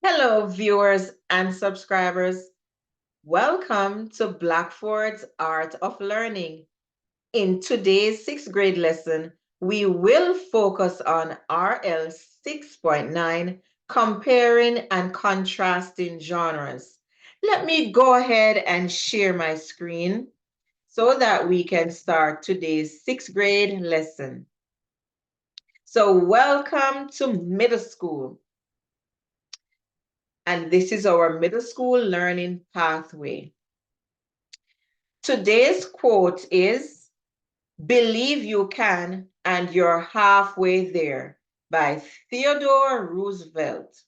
Hello, viewers and subscribers. Welcome to Blackford's Art of Learning. In today's sixth grade lesson, we will focus on RL 6.9, comparing and contrasting genres. Let me go ahead and share my screen so that we can start today's sixth grade lesson. So welcome to middle school. And this is our middle school learning pathway. Today's quote is, "Believe you can and you're halfway there," by Theodore Roosevelt.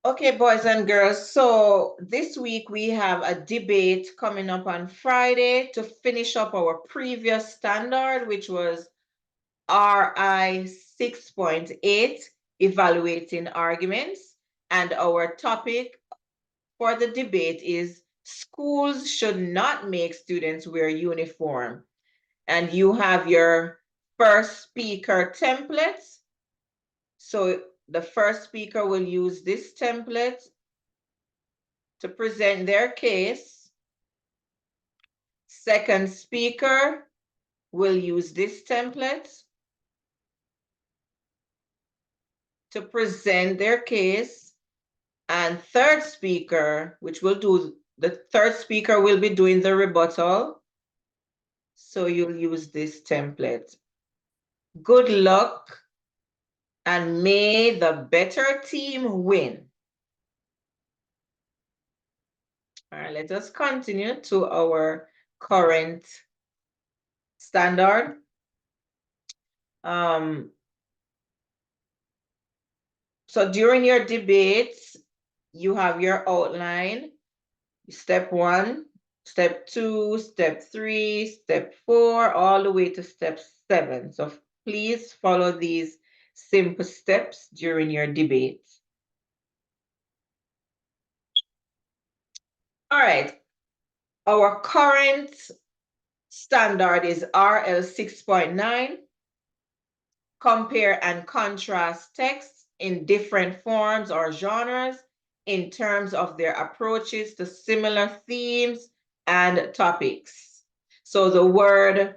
Okay, boys and girls, so this week we have a debate coming up on Friday to finish up our previous standard, which was RI 6.8, evaluating arguments. And our topic for the debate is schools should not make students wear uniform. And you have your first speaker templates. So the first speaker will use this template to present their case. Second speaker will use this template to present their case. And third speaker, the third speaker will be doing the rebuttal. So you'll use this template. Good luck, and may the better team win. All right, let us continue to our current standard. So during your debates, you have your outline, step 1, step 2, step 3, step 4, all the way to step 7. So please follow these simple steps during your debates. All right, our current standard is RL 6.9, compare and contrast texts in different forms or genres in terms of their approaches to similar themes and topics. So the word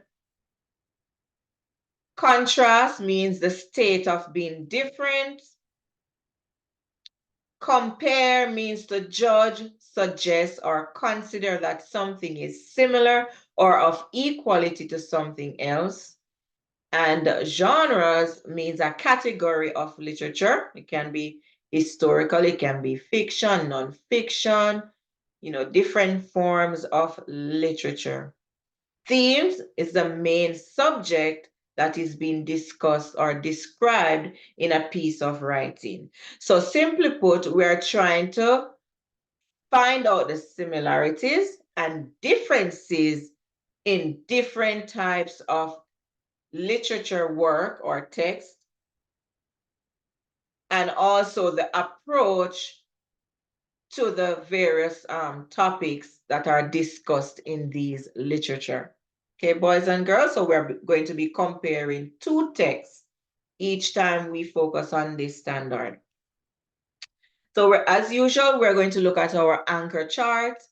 contrast means the state of being different. Compare means to judge, suggest, or consider that something is similar or of equality to something else. And genres means a category of literature. It can be historical, it can be fiction, non-fiction, different forms of literature. Themes is the main subject that is being discussed or described in a piece of writing. So simply put, we're trying to find out the similarities and differences in different types of literature work or text, and also the approach to the various topics that are discussed in these literature. Okay, boys and girls, so we're going to be comparing two texts each time we focus on this standard. So as usual, we're going to look at our anchor chart,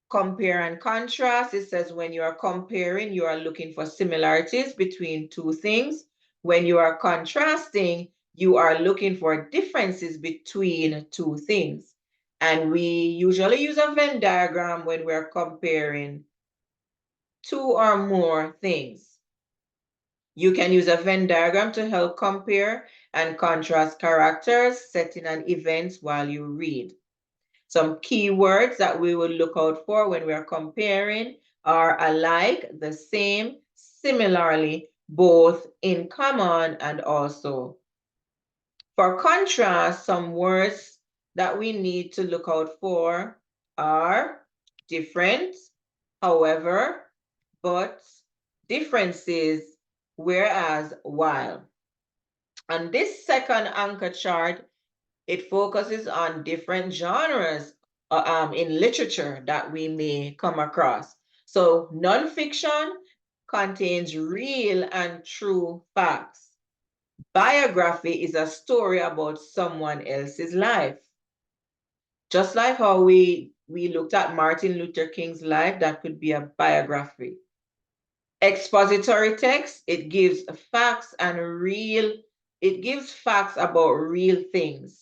compare and contrast. It says when you are comparing, you are looking for similarities between two things. When you are contrasting, you are looking for differences between two things. And we usually use a Venn diagram when we're comparing two or more things. You can use a Venn diagram to help compare and contrast characters, setting, and events while you read. Some keywords that we will look out for when we are comparing are alike, the same, similarly, both, in common, and also. For contrast, some words that we need to look out for are different, however, but, differences, whereas, while. On this second anchor chart, it focuses on different genres in literature that we may come across. So nonfiction contains real and true facts. Biography is a story about someone else's life. Just like how we looked at Martin Luther King's life, that could be a biography. Expository text, it gives facts about real things.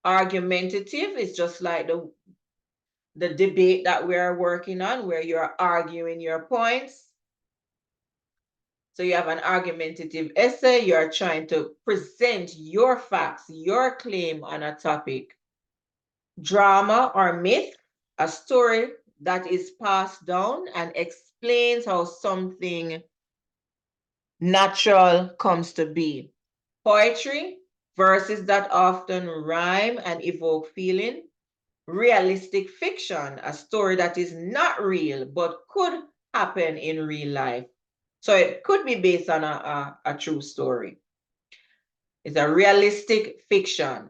Argumentative is just like the debate that we are working on, where you're arguing your points. So you have an argumentative essay, you're trying to present your facts, your claim on a topic. Drama or myth, a story that is passed down and explains how something natural comes to be. Poetry, verses that often rhyme and evoke feeling. Realistic fiction, a story that is not real but could happen in real life. So it could be based on a true story. It's a realistic fiction.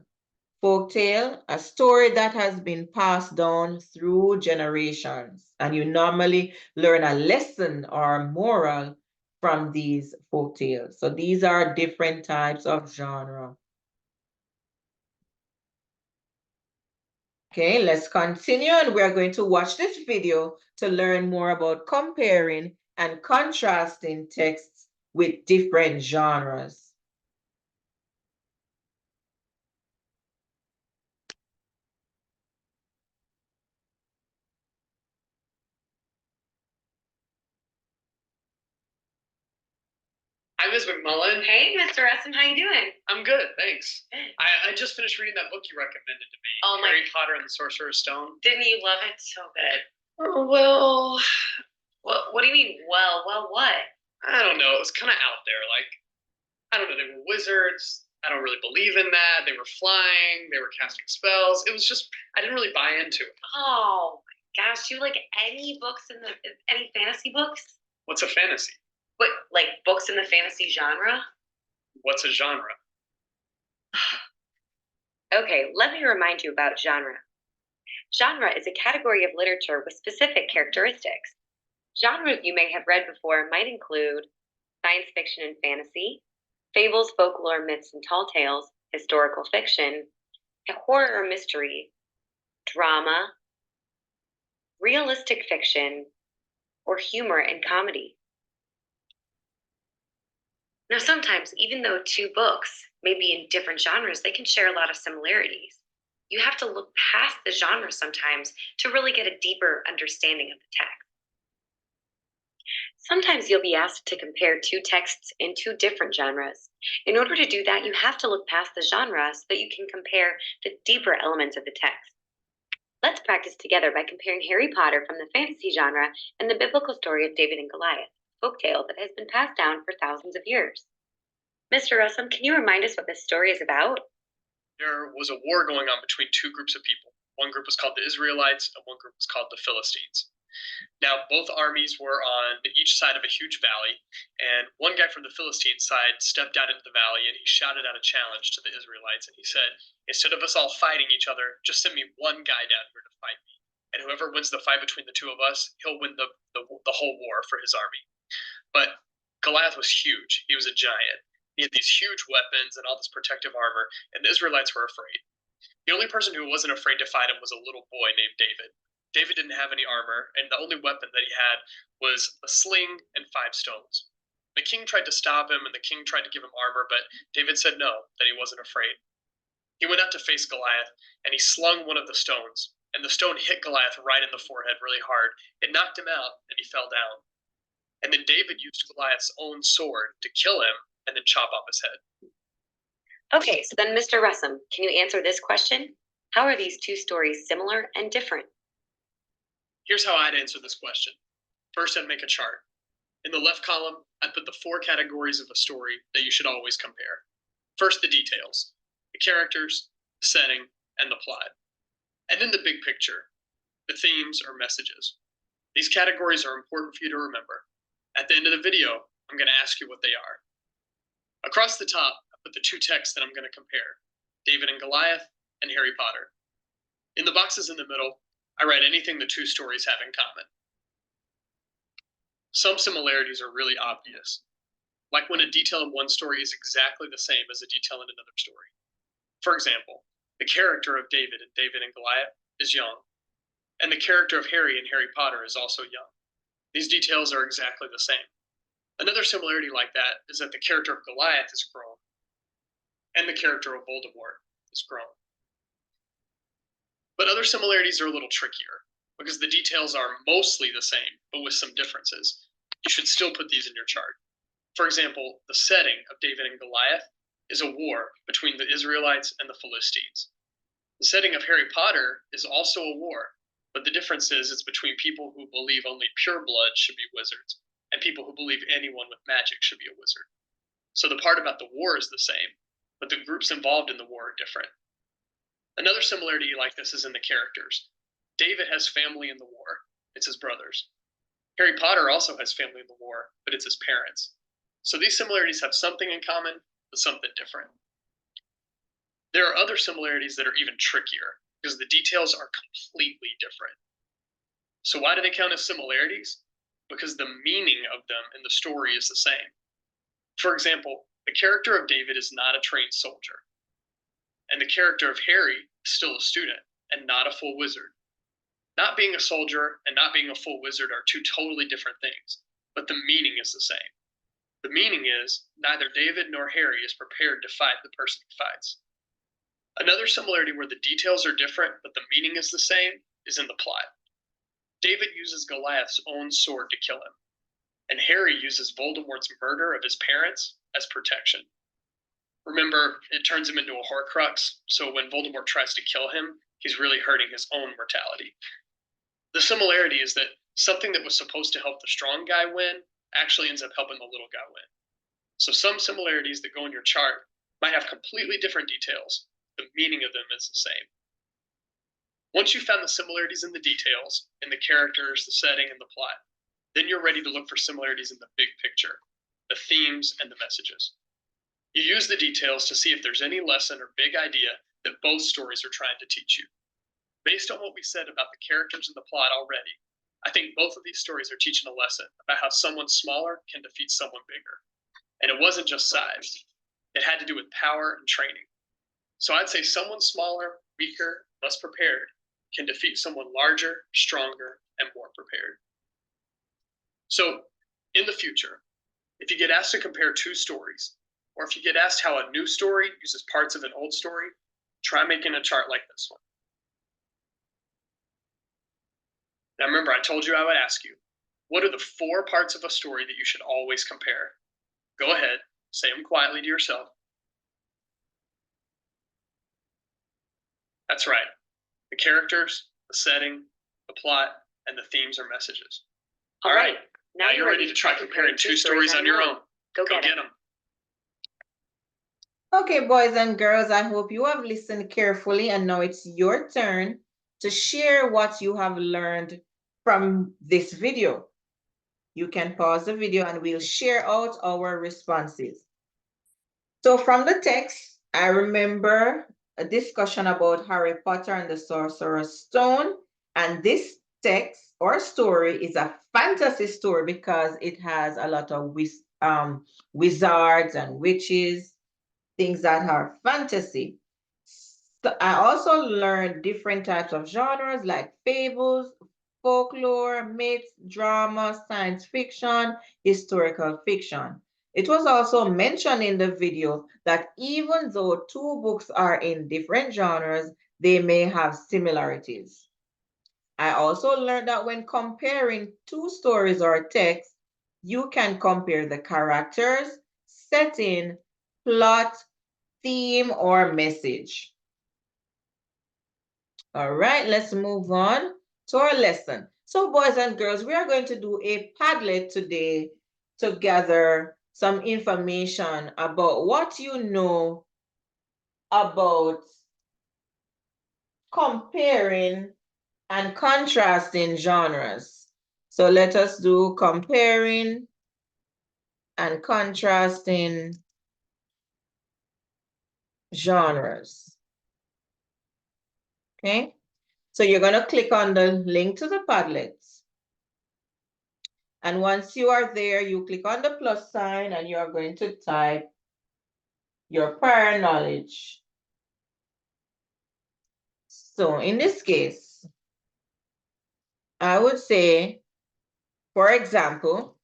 Folktale, a story that has been passed down through generations, and you normally learn a lesson or moral from these folktales. So these are different types of genre. Okay, let's continue, and we're going to watch this video to learn more about comparing and contrasting texts with different genres. Hi, Ms. McMullen. Hey, Mr. Russell, how you doing? I'm good, thanks. I just finished reading that book you recommended to me, Oh, Harry Potter and the Sorcerer's Stone. Didn't you love it? So good. Oh, well, What do you mean, well, what? I don't know. It was kind of out there. Like, I don't know. They were wizards. I don't really believe in that. They were flying. They were casting spells. It was just, I didn't really buy into it. Oh, my gosh, do you like any fantasy books? What's a fantasy? What, like books in the fantasy genre? What's a genre? Okay, let me remind you about genre. Genre is a category of literature with specific characteristics. Genres you may have read before might include science fiction and fantasy, fables, folklore, myths, and tall tales, historical fiction, horror or mystery, drama, realistic fiction, or humor and comedy. Now, sometimes, even though two books may be in different genres, they can share a lot of similarities. You have to look past the genre sometimes to really get a deeper understanding of the text. Sometimes you'll be asked to compare two texts in two different genres. In order to do that, you have to look past the genre so that you can compare the deeper elements of the text. Let's practice together by comparing Harry Potter from the fantasy genre and the biblical story of David and Goliath, a folktale that has been passed down for thousands of years. Mr. Russell, can you remind us what this story is about? There was a war going on between two groups of people. One group was called the Israelites, and one group was called the Philistines. Now, both armies were on each side of a huge valley, and one guy from the Philistine side stepped out into the valley and he shouted out a challenge to the Israelites. And he said, instead of us all fighting each other, just send me one guy down here to fight me. And whoever wins the fight between the two of us, he'll win the whole war for his army. But Goliath was huge. He was a giant. He had these huge weapons and all this protective armor, and the Israelites were afraid. The only person who wasn't afraid to fight him was a little boy named David. David didn't have any armor, and the only weapon that he had was a sling and 5 stones. The king tried to stop him, and the king tried to give him armor, but David said no, that he wasn't afraid. He went out to face Goliath, and he slung one of the stones, and the stone hit Goliath right in the forehead really hard. It knocked him out, and he fell down. And then David used Goliath's own sword to kill him and then chop off his head. Okay, so then Mr. Russell, can you answer this question? How are these two stories similar and different? Here's how I'd answer this question. First, I'd make a chart. In the left column, I'd put the 4 categories of a story that you should always compare. First, the details, the characters, the setting, and the plot. And then the big picture, the themes or messages. These categories are important for you to remember. At the end of the video, I'm going to ask you what they are. Across the top, I put the 2 texts that I'm going to compare, David and Goliath and Harry Potter. In the boxes in the middle, I read anything the two stories have in common. Some similarities are really obvious, like when a detail in one story is exactly the same as a detail in another story. For example, the character of David in David and Goliath is young, and the character of Harry in Harry Potter is also young. These details are exactly the same. Another similarity like that is that the character of Goliath is grown, and the character of Voldemort is grown. But other similarities are a little trickier, because the details are mostly the same, but with some differences. You should still put these in your chart. For example, the setting of David and Goliath is a war between the Israelites and the Philistines. The setting of Harry Potter is also a war, but the difference is it's between people who believe only pure blood should be wizards and people who believe anyone with magic should be a wizard. So the part about the war is the same, but the groups involved in the war are different. Another similarity like this is in the characters. David has family in the war. It's his brothers. Harry Potter also has family in the war, but it's his parents. So these similarities have something in common, but something different. There are other similarities that are even trickier, because the details are completely different. So why do they count as similarities? Because the meaning of them in the story is the same. For example, the character of David is not a trained soldier, and the character of Harry is still a student and not a full wizard. Not being a soldier and not being a full wizard are two totally different things, but the meaning is the same. The meaning is neither David nor Harry is prepared to fight the person he fights. Another similarity where the details are different but the meaning is the same is in the plot. David uses Goliath's own sword to kill him, and Harry uses Voldemort's murder of his parents as protection. Remember, it turns him into a Horcrux, so when Voldemort tries to kill him, he's really hurting his own mortality. The similarity is that something that was supposed to help the strong guy win actually ends up helping the little guy win. So some similarities that go in your chart might have completely different details. The meaning of them is the same. Once you've found the similarities in the details, in the characters, the setting, and the plot, then you're ready to look for similarities in the big picture, the themes and the messages. You use the details to see if there's any lesson or big idea that both stories are trying to teach you. Based on what we said about the characters and the plot already, I think both of these stories are teaching a lesson about how someone smaller can defeat someone bigger. And it wasn't just size. It had to do with power and training. So I'd say someone smaller, weaker, less prepared can defeat someone larger, stronger, and more prepared. So in the future, if you get asked to compare two stories, or if you get asked how a new story uses parts of an old story, try making a chart like this one. Now remember, I told you I would ask you, what are the 4 parts of a story that you should always compare? Go ahead, say them quietly to yourself. That's right. The characters, the setting, the plot, and the themes or messages. All right, now you're ready to try comparing 2 stories on your own. Go get them. Okay, boys and girls, I hope you have listened carefully, and now it's your turn to share what you have learned from this video. You can pause the video and we'll share out our responses. So from the text, I remember a discussion about Harry Potter and the Sorcerer's Stone, and this text or story is a fantasy story because it has a lot of wizards and witches, things that are fantasy. So I also learned different types of genres like fables, folklore, myths, drama, science fiction, historical fiction. It was also mentioned in the video that even though 2 books are in different genres, they may have similarities. I also learned that when comparing 2 stories or texts, you can compare the characters, setting, plot, theme, or message. All right, let's move on to our lesson. So boys and girls, we are going to do a Padlet today to gather some information about what you know about comparing and contrasting genres. So let us do comparing and contrasting genres. Okay, So you're going to click on the link to the Padlets. And once you are there, you click on the plus sign and you are going to type your prior knowledge. So in this case, I would say, for example,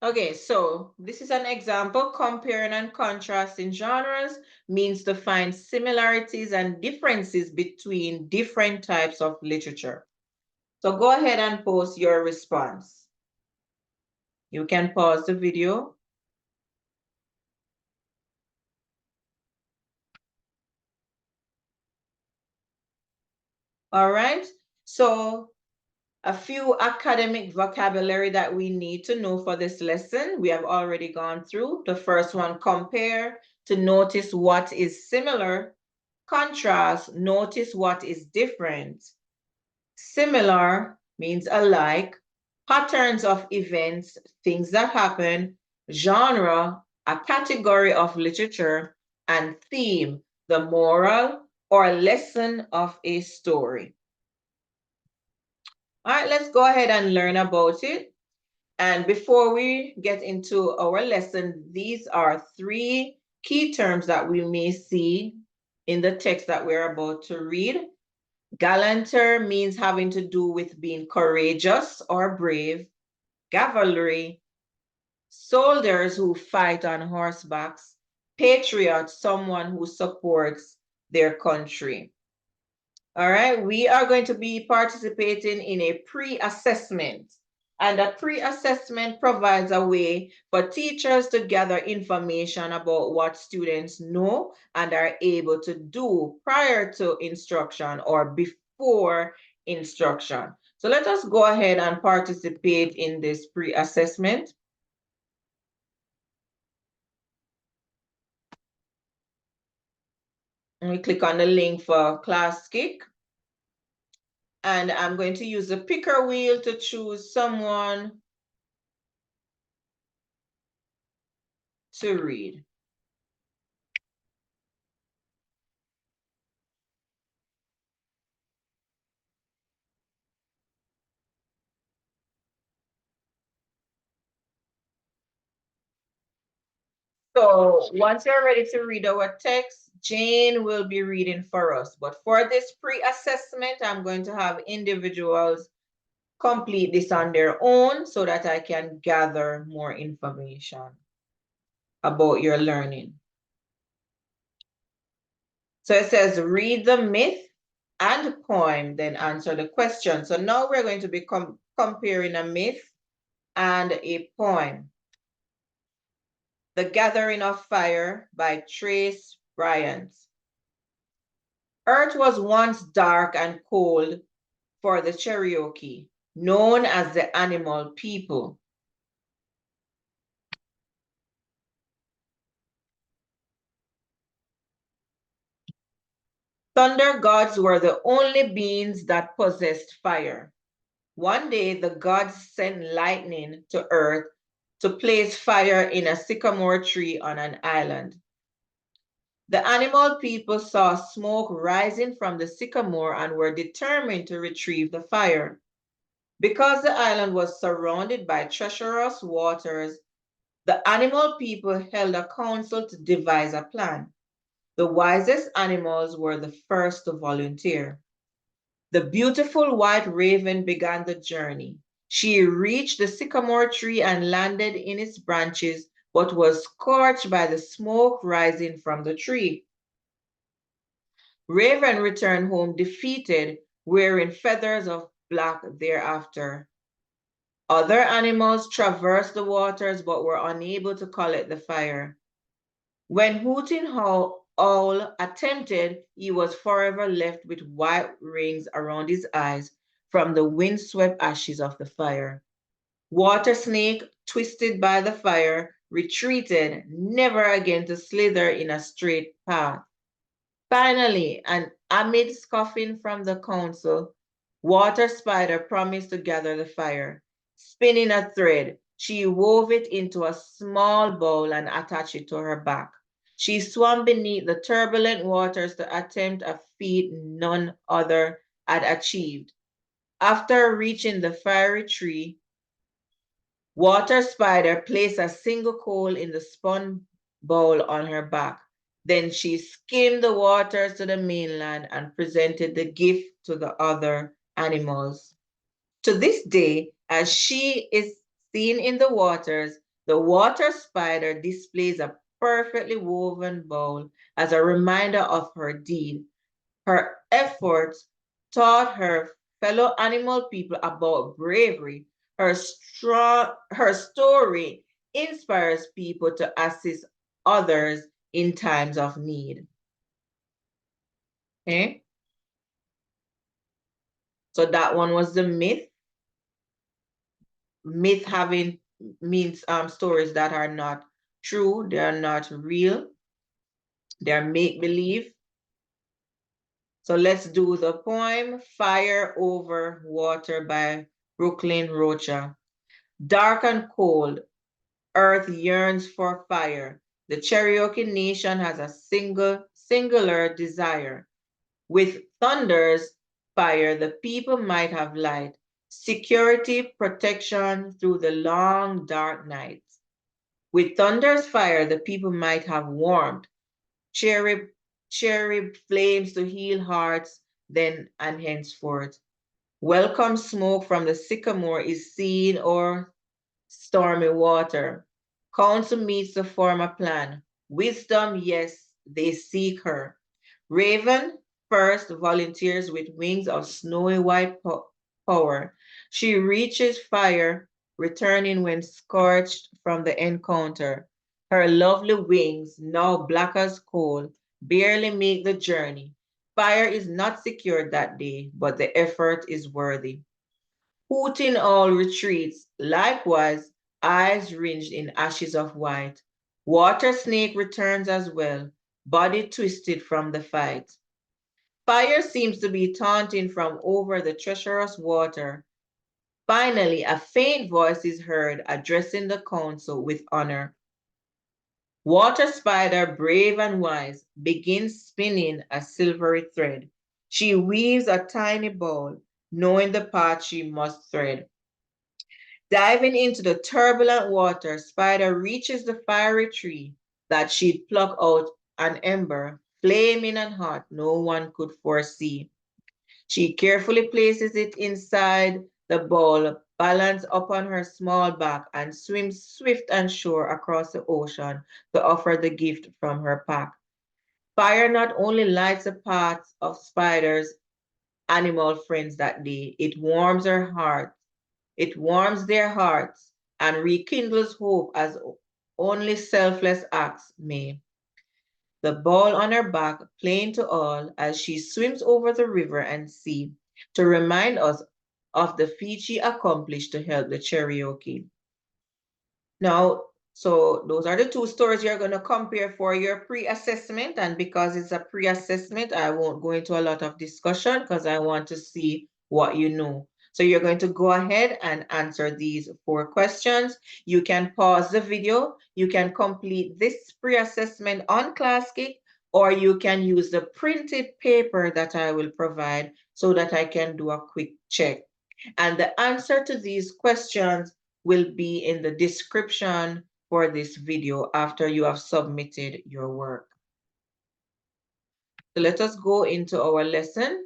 okay, so this is an example. Comparing and contrasting genres means to find similarities and differences between different types of literature. So go ahead and post your response. You can pause the video. All right, so a few academic vocabulary that we need to know for this lesson, we have already gone through. The first one, compare, to notice what is similar. Contrast, notice what is different. Similar means alike. Patterns of events, things that happen. Genre, a category of literature. And theme, the moral or lesson of a story. All right, let's go ahead and learn about it. And before we get into our lesson, these are 3 key terms that we may see in the text that we're about to read. Galanter means having to do with being courageous or brave. Cavalry, soldiers who fight on horsebacks. Patriot, someone who supports their country. All right, we are going to be participating in a pre-assessment. And a pre-assessment provides a way for teachers to gather information about what students know and are able to do prior to instruction or before instruction. So let us go ahead and participate in this pre-assessment. We click on the link for Classkick. And I'm going to use the picker wheel to choose someone to read. So once you're ready to read our text, Jane will be reading for us. But for this pre-assessment, I'm going to have individuals complete this on their own so that I can gather more information about your learning. So it says, read the myth and poem, then answer the question. So now we're going to be comparing a myth and a poem. The Gathering of Fire by Trace Bryant. Earth was once dark and cold for the Cherokee, known as the animal people. Thunder gods were the only beings that possessed fire. One day, the gods sent lightning to Earth to place fire in a sycamore tree on an island. The animal people saw smoke rising from the sycamore and were determined to retrieve the fire. Because the island was surrounded by treacherous waters, the animal people held a council to devise a plan. The wisest animals were the first to volunteer. The beautiful white raven began the journey. She reached the sycamore tree and landed in its branches, but was scorched by the smoke rising from the tree. Raven returned home defeated, wearing feathers of black thereafter. Other animals traversed the waters but were unable to collect the fire. When Hooting Owl attempted, he was forever left with white rings around his eyes from the windswept ashes of the fire. Water Snake, twisted by the fire, retreated, never again to slither in a straight path. Finally, and amid scoffing from the council, Water Spider promised to gather the fire. Spinning a thread, she wove it into a small bowl and attached it to her back. She swam beneath the turbulent waters to attempt a feat none other had achieved. After reaching the fiery tree, Water Spider placed a single coal in the spun bowl on her back. Then she skimmed the waters to the mainland and presented the gift to the other animals. To this day, as she is seen in the waters, the water spider displays a perfectly woven bowl as a reminder of her deed. Her efforts taught her fellow animal people about bravery. Her story inspires people to assist others in times of need. Okay? So that one was the myth. Myth having means stories that are not true, they are not real, they're make-believe. So let's do the poem Fire Over Water by Brooklyn Rocha. Dark and cold, earth yearns for fire. The Cherokee Nation has a singular desire. With thunder's fire, the people might have light, security, protection through the long, dark nights. With thunder's fire, the people might have warmth, cherry flames to heal hearts, then and henceforth. Welcome smoke from the sycamore is seen o'er stormy water. Council meets to form a plan. Wisdom, yes, they seek her. Raven first volunteers with wings of snowy white power. She reaches fire, returning when scorched from the encounter. Her lovely wings, now black as coal, barely make the journey. Fire is not secured that day, but the effort is worthy. Hooting Owl retreats, likewise, eyes ringed in ashes of white. Water Snake returns as well, body twisted from the fight. Fire seems to be taunting from over the treacherous water. Finally, a faint voice is heard addressing the council with honor. Water Spider, brave and wise, begins spinning a silvery thread. She weaves a tiny bowl, knowing the path she must thread. Diving into the turbulent water, Spider reaches the fiery tree that she'd pluck out an ember, flaming and hot, no one could foresee. She carefully places it inside the bowl, balanced upon her small back, and swims swift and sure across the ocean to offer the gift from her pack. Fire not only lights the paths of Spider's animal friends that day, it warms her heart. It warms their hearts and rekindles hope as only selfless acts may. The ball on her back, plain to all, as she swims over the river and sea to remind us of the feat she accomplished to help the Cherokee. Now, so those are the two stories you're going to compare for your pre-assessment. And because it's a pre-assessment, I won't go into a lot of discussion because I want to see what you know. So you're going to go ahead and answer these 4 questions. You can pause the video. You can complete this pre-assessment on Classkick, or you can use the printed paper that I will provide so that I can do a quick check. And the answer to these questions will be in the description for this video after you have submitted your work. So let us go into our lesson,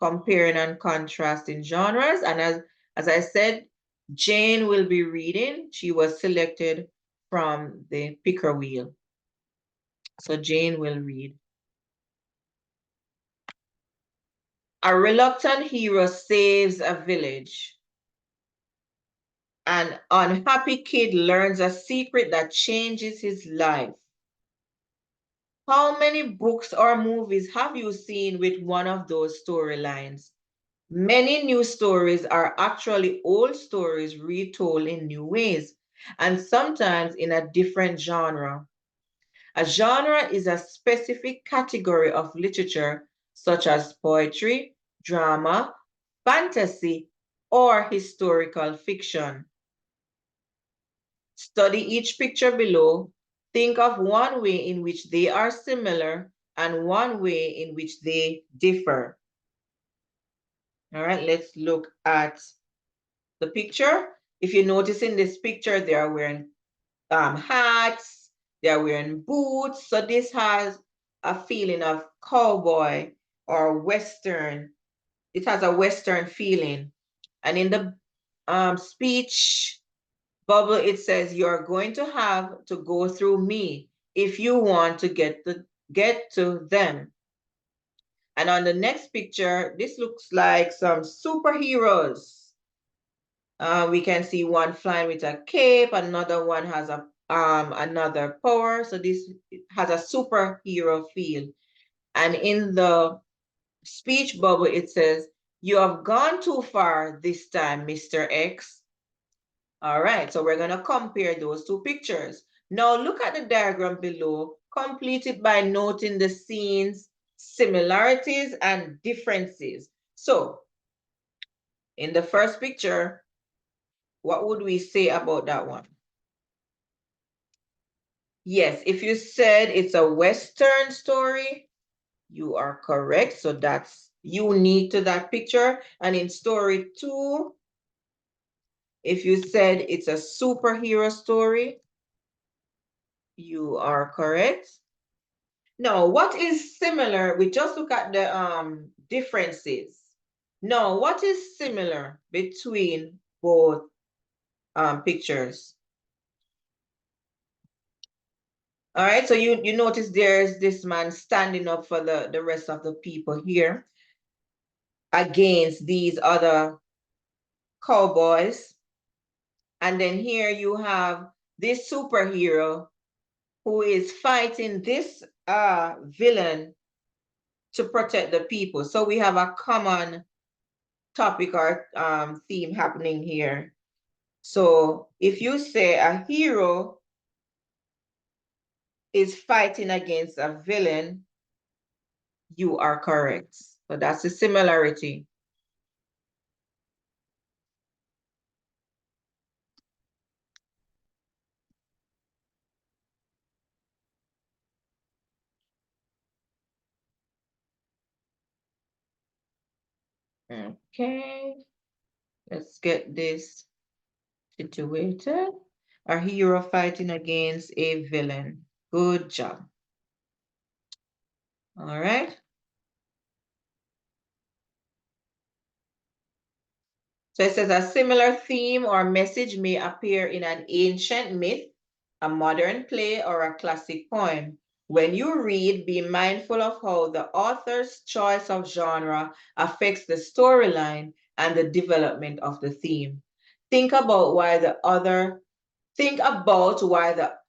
comparing and contrasting genres. And as I said, Jane will be reading. She was selected from the picker wheel. So Jane will read. A reluctant hero saves a village. An unhappy kid learns a secret that changes his life. How many books or movies have you seen with one of those storylines? Many new stories are actually old stories retold in new ways, and sometimes in a different genre. A genre is a specific category of literature, such as poetry, drama, fantasy, or historical fiction. Study each picture below. Think of one way in which they are similar and one way in which they differ. All right, let's look at the picture. If you notice in this picture, they are wearing hats, they are wearing boots. So this has a feeling of cowboy or Western. It has a Western feeling. And in the speech bubble, it says you're going to have to go through me if you want to get to them. And on the next picture, this looks like some superheroes. We can see one flying with a cape, another one has a another power. So this has a superhero feel. And in the speech bubble, it says, "You have gone too far this time, Mr. X." All right, so we're gonna compare those two pictures. Now look at the diagram below, complete it by noting the scenes, similarities, and differences. So in the first picture, what would we say about that one? Yes, if you said it's a Western story, you are correct. So that's unique to that picture. And in story 2, if you said it's a superhero story, you are correct. Now, what is similar? We just look at the differences. Now, what is similar between both pictures? All right, so you notice there's this man standing up for the rest of the people here against these other cowboys. And then here you have this superhero who is fighting this villain to protect the people. So we have a common topic or theme happening here. So if you say a hero is fighting against a villain, you are correct. So that's the similarity. Okay, let's get this situated. A hero fighting against a villain. Good job. All right. So it says a similar theme or message may appear in an ancient myth, a modern play, or a classic poem. When you read, be mindful of how the author's choice of genre affects the storyline and the development of the theme. Think about why the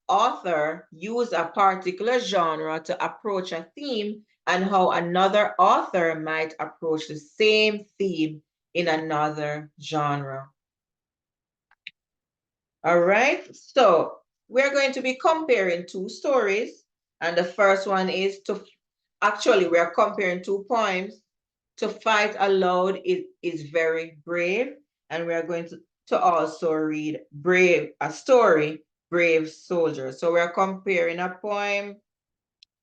author used a particular genre to approach a theme and how another author might approach the same theme in another genre. All right, so we're going to be comparing two stories. And the first one is we're comparing two poems. To fight aloud is very brave. And we're going to also read a story, Brave Soldier. So we're comparing a poem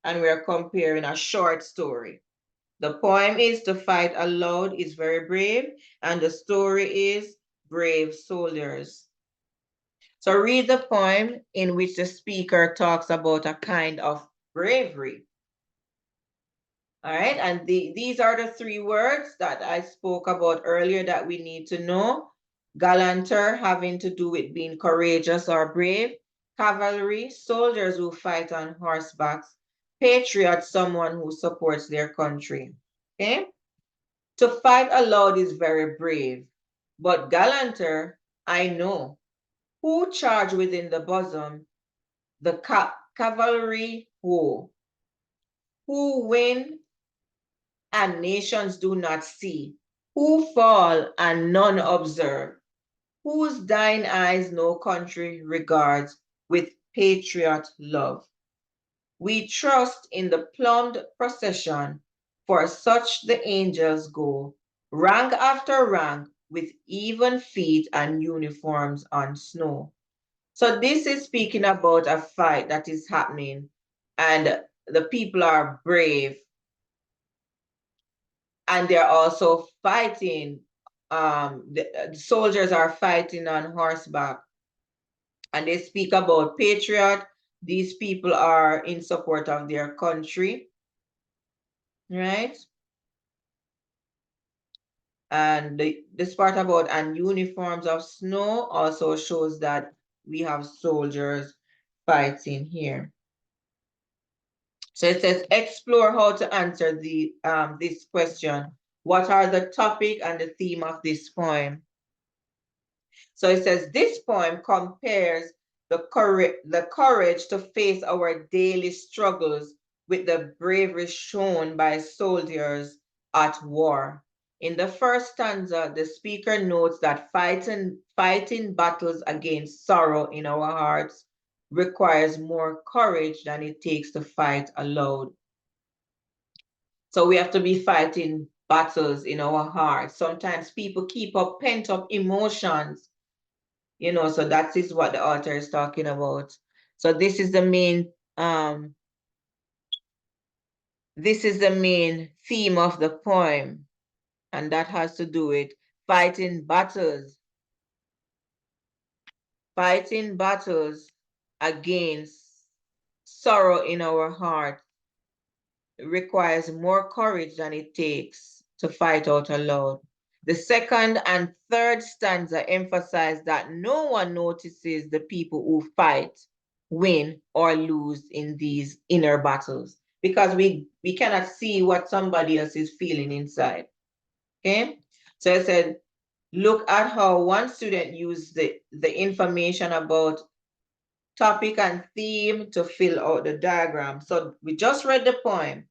and we're comparing a short story. The poem is To Fight Aloud is Very Brave, and the story is Brave Soldiers. So read the poem in which the speaker talks about a kind of bravery. All right, and these are the 3 words that I spoke about earlier that we need to know. Galanter, having to do with being courageous or brave. Cavalry, soldiers who fight on horseback. Patriot, someone who supports their country. Okay? To fight aloud is very brave, but galanter, I know, Who charge within the bosom? The cavalry who win and nations do not see, who fall and none observe, whose thine eyes no country regards with patriot love. We trust in the plumed procession, for such the angels go, rank after rank, with even feet and uniforms on snow. So this is speaking about a fight that is happening, and the people are brave, and they're also fighting. The soldiers are fighting on horseback, and they speak about patriot. These people are in support of their country, right? And this part about and uniforms of snow also shows that we have soldiers fighting here. So it says, explore how to answer this question. What are the topic and the theme of this poem? So it says, this poem compares the courage to face our daily struggles with the bravery shown by soldiers at war. In the first stanza, the speaker notes that fighting battles against sorrow in our hearts requires more courage than it takes to fight aloud. So we have to be fighting battles in our hearts. Sometimes people keep up pent up emotions, so that is what the author is talking about. So this is the main theme of the poem, and that has to do with fighting battles against sorrow in our heart. It requires more courage than it takes to fight out aloud. The second and third stanza emphasize that no one notices the people who fight, win, or lose in these inner battles, because we cannot see what somebody else is feeling inside. Okay? So I said, look at how one student used the information about topic and theme to fill out the diagram. So we just read the poem,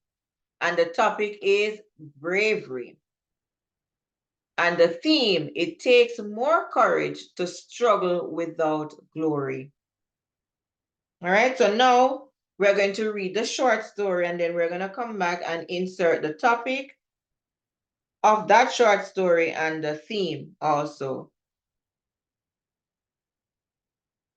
and the topic is bravery. And the theme, it takes more courage to struggle without glory. All right, so now we're going to read the short story, and then we're going to come back and insert the topic of that short story and the theme also.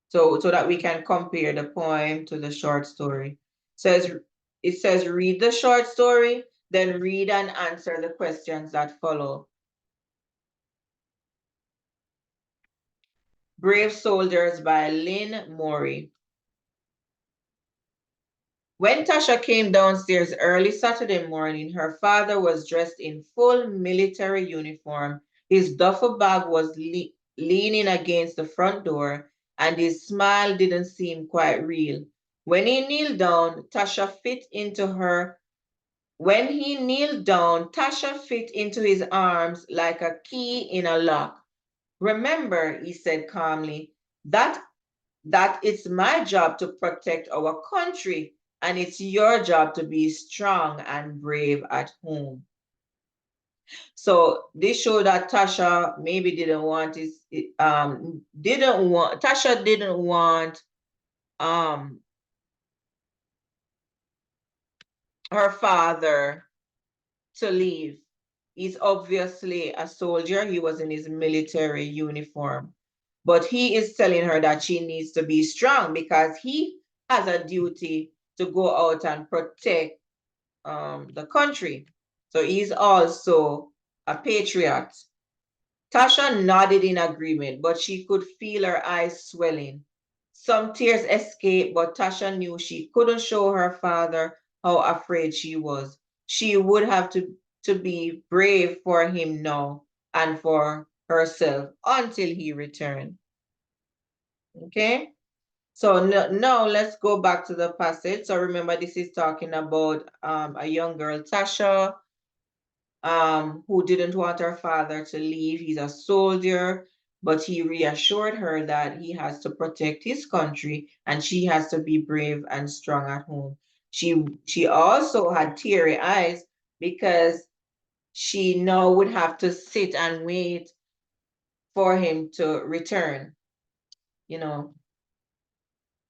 So that we can compare the poem to the short story. It says read the short story, then read and answer the questions that follow. Brave Soldiers by Lynn Morey. When Tasha came downstairs early Saturday morning, her father was dressed in full military uniform. His duffel bag was leaning against the front door, and his smile didn't seem quite real. When he kneeled down, Tasha fit into his arms like a key in a lock. Remember, he said calmly, that it's my job to protect our country, and it's your job to be strong and brave at home. So this showed that Tasha maybe didn't want her father to leave. He's obviously a soldier. He was in his military uniform. But he is telling her that she needs to be strong because he has a duty to go out and protect the country. So he's also a patriot. Tasha nodded in agreement, but she could feel her eyes swelling. Some tears escaped, but Tasha knew she couldn't show her father how afraid she was. She would have to be brave for him now and for herself until he returned. Okay? So now let's go back to the passage. So remember, this is talking about a young girl, Tasha, who didn't want her father to leave. He's a soldier. but he reassured her that he has to protect his country and she has to be brave and strong at home. She also had teary eyes because she now would have to sit and wait for him to return, you know.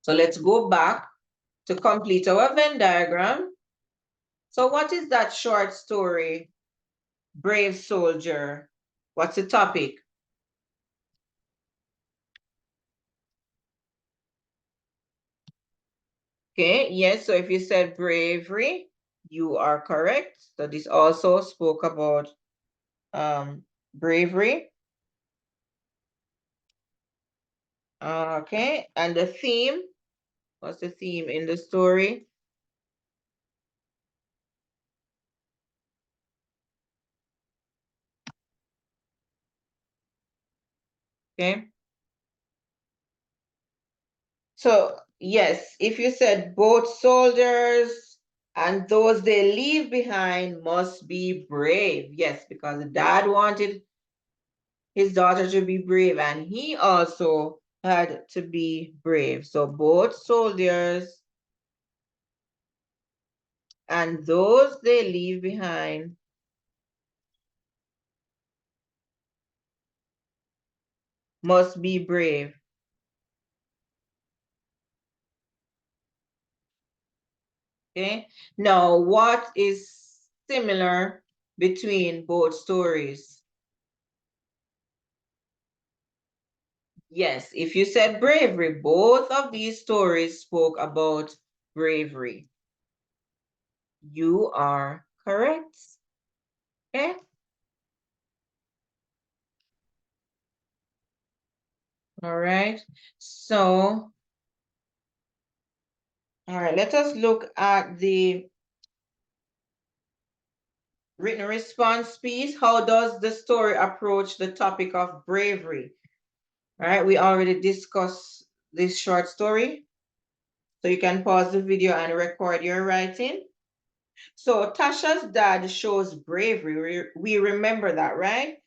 So let's go back to complete our Venn diagram. So what is that short story, Brave Soldier? What's the topic? Okay, yes, so if you said bravery, you are correct. So this also spoke about bravery. Okay, and the theme, what's the theme in the story? Okay. So yes, if you said both soldiers and those they leave behind must be brave. Yes, because the dad wanted his daughter to be brave and he also had to be brave. So both soldiers and those they leave behind must be brave. Okay. Now, what is similar between both stories? Yes, if you said bravery, both of these stories spoke about bravery. You are correct. Okay. All right. So, all right, let us look at the written response piece. How does the story approach the topic of bravery? All right, we already discussed this short story. So you can pause the video and record your writing. So Tasha's dad shows bravery. We remember that, right?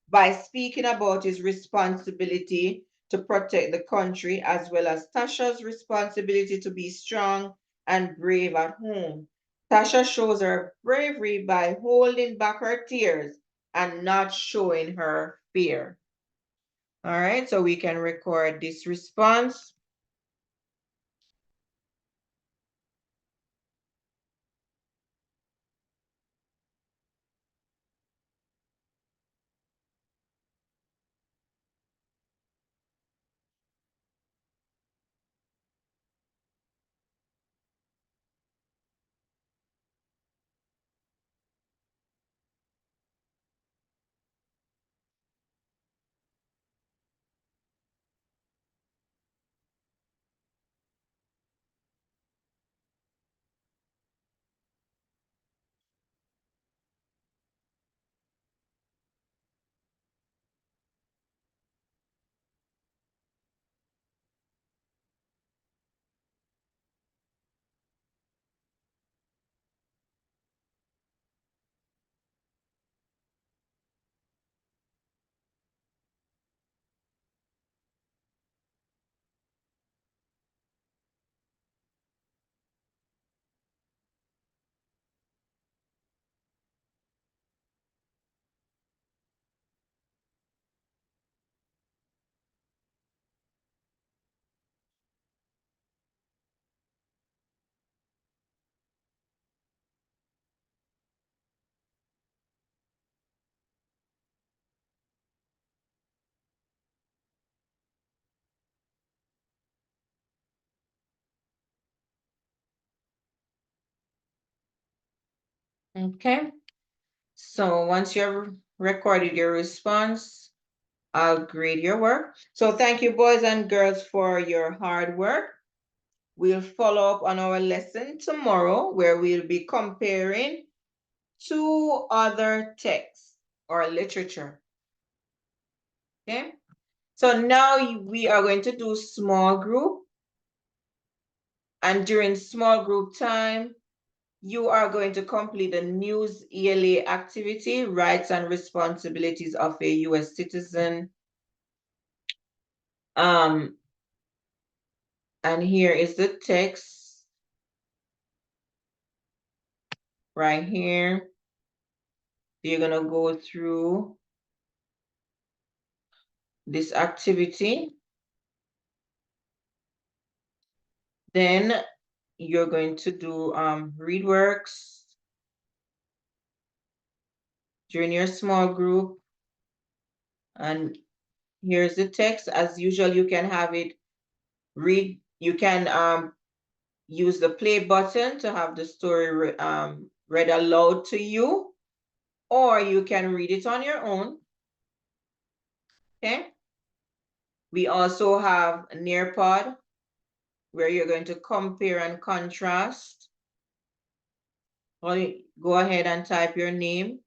By speaking about his responsibility to protect the country, as well as Tasha's responsibility to be strong and brave at home. Tasha shows her bravery by holding back her tears and not showing her fear. All right, so we can record this response. Okay. So once you've recorded your response, I'll grade your work. So thank you, boys and girls, for your hard work. We'll follow up on our lesson tomorrow where we'll be comparing two other texts or literature. Okay. So now we are going to do small group. And during small group time, you are going to complete the news ELA activity, rights and responsibilities of a US citizen. And here is the text right here. You're gonna go through this activity. Then you're going to do read works during your small group. And here's the text. As usual, you can have it read. You can use the play button to have the story read aloud to you, or you can read it on your own. Okay. We also have Nearpod, where you're going to compare and contrast. Go ahead and type your name.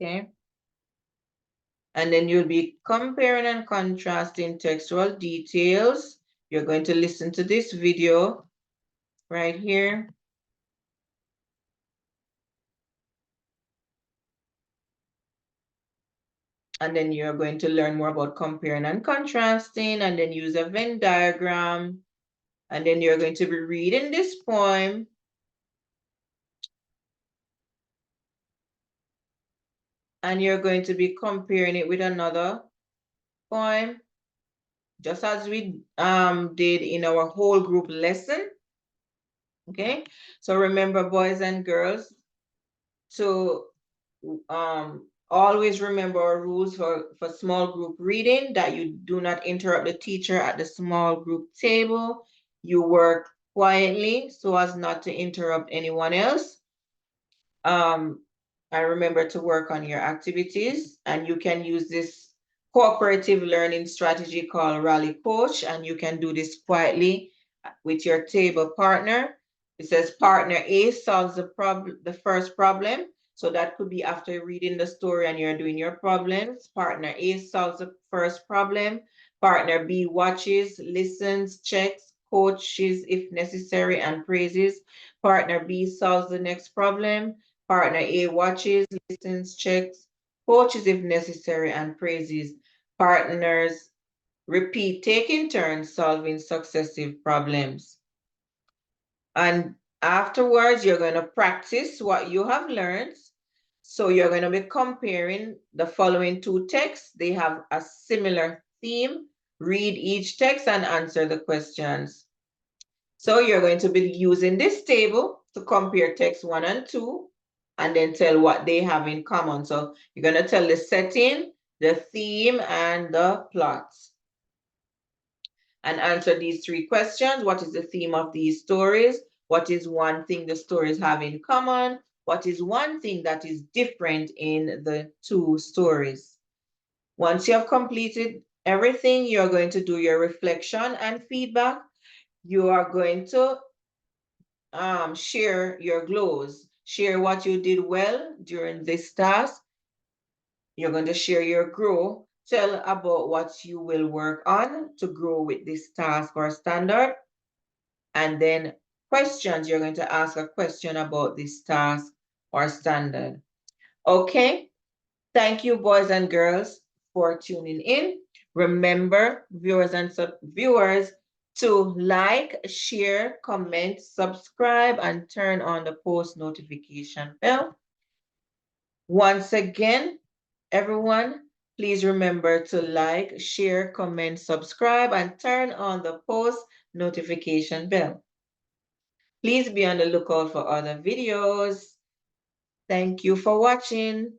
Okay. And then you'll be comparing and contrasting textual details. You're going to listen to this video right here. And then you're going to learn more about comparing and contrasting, and then use a Venn diagram. And then you're going to be reading this poem. And you're going to be comparing it with another poem, just as we did in our whole group lesson. Okay, so remember, boys and girls, to always remember our rules for small group reading, that you do not interrupt the teacher at the small group table. You work quietly so as not to interrupt anyone else. And remember to work on your activities, and you can use this cooperative learning strategy called Rally Coach, and you can do this quietly with your table partner. It says partner A solves the first problem. So that could be after reading the story and you're doing your problems. Partner A solves the first problem. Partner B watches, listens, checks, coaches if necessary, and praises. Partner B solves the next problem. Partner A watches, listens, checks, coaches if necessary, and praises. Partners repeat, taking turns solving successive problems. And afterwards, you're going to practice what you have learned. So you're going to be comparing the following two texts. They have a similar theme. Read each text and answer the questions. So you're going to be using this table to compare text 1 and 2, and then tell what they have in common. So you're going to tell the setting, the theme, and the plot. And answer these 3 questions. What is the theme of these stories? What is one thing the stories have in common? What is one thing that is different in the 2 stories? Once you have completed everything, you're going to do your reflection and feedback. You are going to share your glows. Share what you did well during this task. You're going to share your grow. Tell about what you will work on to grow with this task or standard. And then questions, you're going to ask a question about this task or standard. Okay, thank you, boys and girls, for tuning in. Remember, viewers and viewers, to like, share, comment, subscribe, and turn on the post notification bell. Once again, everyone, please remember to like, share, comment, subscribe, and turn on the post notification bell. Please be on the lookout for other videos. Thank you for watching.